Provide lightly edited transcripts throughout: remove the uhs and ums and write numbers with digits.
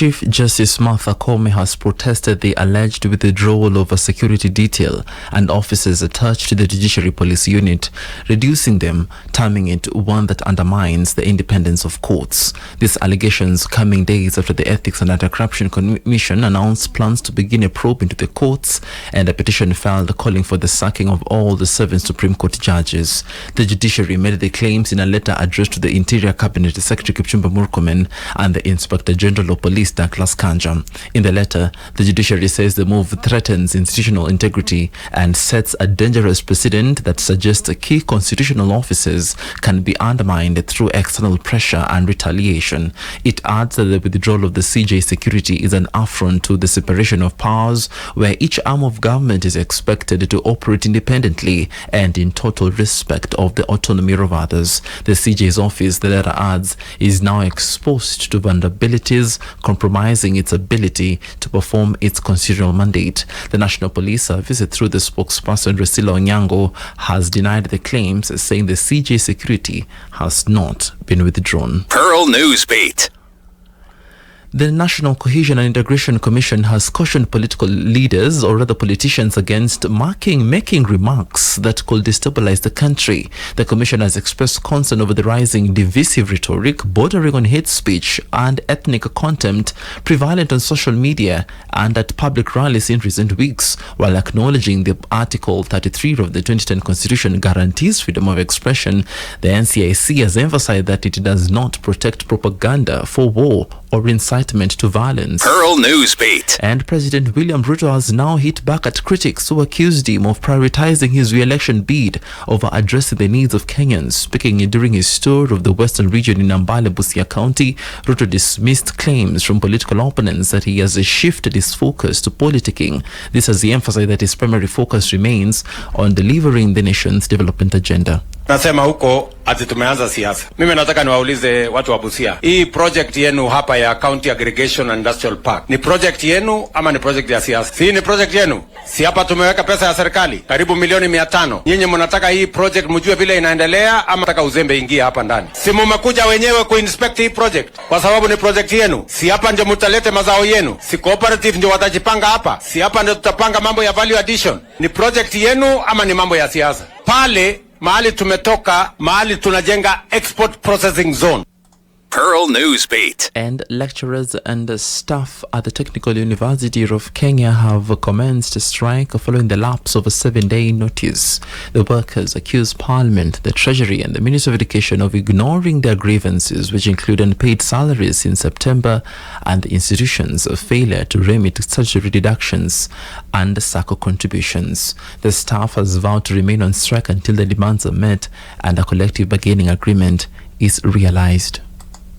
Chief Justice Martha Koome has protested the alleged withdrawal of a security detail and officers attached to the Judiciary Police Unit, reducing them, terming it one that undermines the independence of courts. These allegations coming days after the Ethics and Anti-Corruption Commission announced plans to begin a probe into the courts and a petition filed calling for the sacking of all the 7 Supreme Court judges. The judiciary made the claims in a letter addressed to the Interior Cabinet Secretary Kipchumba Murkomen and the Inspector General of Police Douglas Kanja. In the letter, the judiciary says the move threatens institutional integrity and sets a dangerous precedent that suggests key constitutional offices can be undermined through external pressure and retaliation. It adds that the withdrawal of the CJ security is an affront to the separation of powers, where each arm of government is expected to operate independently and in total respect of the autonomy of others. The CJ's office, the letter adds, is now exposed to vulnerabilities, compromising its ability to perform its constitutional mandate. The National Police Service, through the spokesperson Resila Onyango, has denied the claims, saying the CJ security has not been withdrawn. Pearl Newsbeat. The National Cohesion and Integration Commission has cautioned political leaders, or rather politicians, against making remarks that could destabilize the country. The Commission has expressed concern over the rising divisive rhetoric bordering on hate speech and ethnic contempt prevalent on social media and at public rallies in recent weeks, while acknowledging the Article 33 of the 2010 Constitution guarantees freedom of expression. The NCIC has emphasized that it does not protect propaganda for war or incitement to violence. Pearl Newsbeat. And President William Ruto has now hit back at critics who accused him of prioritizing his re-election bid over addressing the needs of Kenyans. Speaking during his tour of the western region in Ambale, Busia County, Ruto dismissed claims from political opponents that he has shifted his focus to politicking. This as he emphasized that his primary focus remains on delivering the nation's development agenda. Nasema huko ati tumeanza siasa. Mimi nataka niwaulize watu wa Busia. Hii project yenu hapa ya County Aggregation and Industrial Park, ni project yenu ama ni project ya siasa? Si ni project yenu? Si hapa tumeweka pesa ya serikali karibu milioni 500. Nyinyi mnataka hii project mjue vile inaendelea ama nataka uzembe ingie hapa ndani? Si mmekuja wenyewe kuinspect hii project kwa sababu ni project yenu? Si hapa ndio mtalete mazao yenu? Si cooperative ndio watajipanga hapa? Si hapa ndio tutapanga mambo ya value addition? Ni project yenu ama ni mambo ya siasa? Pale mahali tumetoka, mahali tunajenga export processing zone. Pearl Newsbeat. And lecturers and staff at the Technical University of Kenya have commenced a strike following the lapse of a 7-day notice. The workers accuse Parliament, the Treasury and the Ministry of Education of ignoring their grievances, which include unpaid salaries in September and the institution's failure to remit statutory deductions and SACCO contributions. The staff has vowed to remain on strike until the demands are met and a collective bargaining agreement is realized.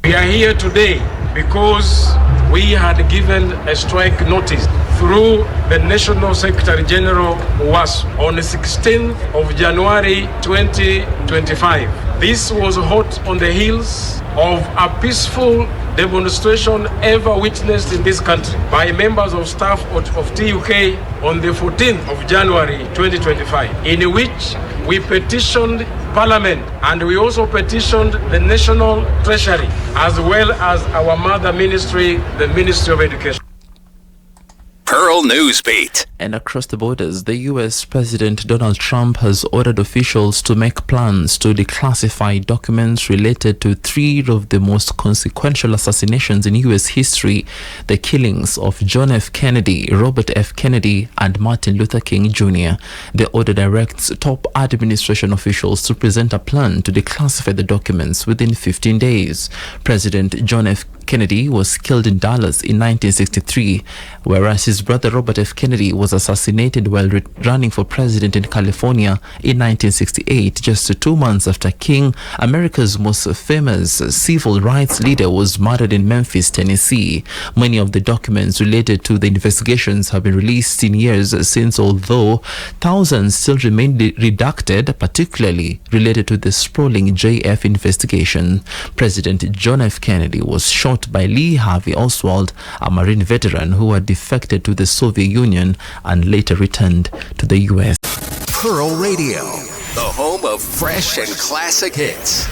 We are here today because we had given a strike notice through the National Secretary General was on the 16th of January 2025. This was hot on the heels of a peaceful demonstration ever witnessed in this country by members of staff of TUK on the 14th of January 2025, in which we petitioned Parliament and we also petitioned the National Treasury as well as our mother ministry, the Ministry of Education. Pearl Newsbeat. And across the borders, the US President Donald Trump has ordered officials to make plans to declassify documents related to 3 of the most consequential assassinations in US history, the killings of John F. Kennedy, Robert F. Kennedy, and Martin Luther King Jr. The order directs top administration officials to present a plan to declassify the documents within 15 days. President John F. Kennedy was killed in Dallas in 1963, whereas his brother Robert F. Kennedy was assassinated while running for president in California in 1968, just 2 months after King, America's most famous civil rights leader, was murdered in Memphis, Tennessee. Many of the documents related to the investigations have been released in years since, although thousands still remain redacted, particularly related to the sprawling JF investigation. President John F. Kennedy was shot by Lee Harvey Oswald, a Marine veteran who had defected to the Soviet Union and later returned to the US. Pearl Radio, the home of fresh and classic hits.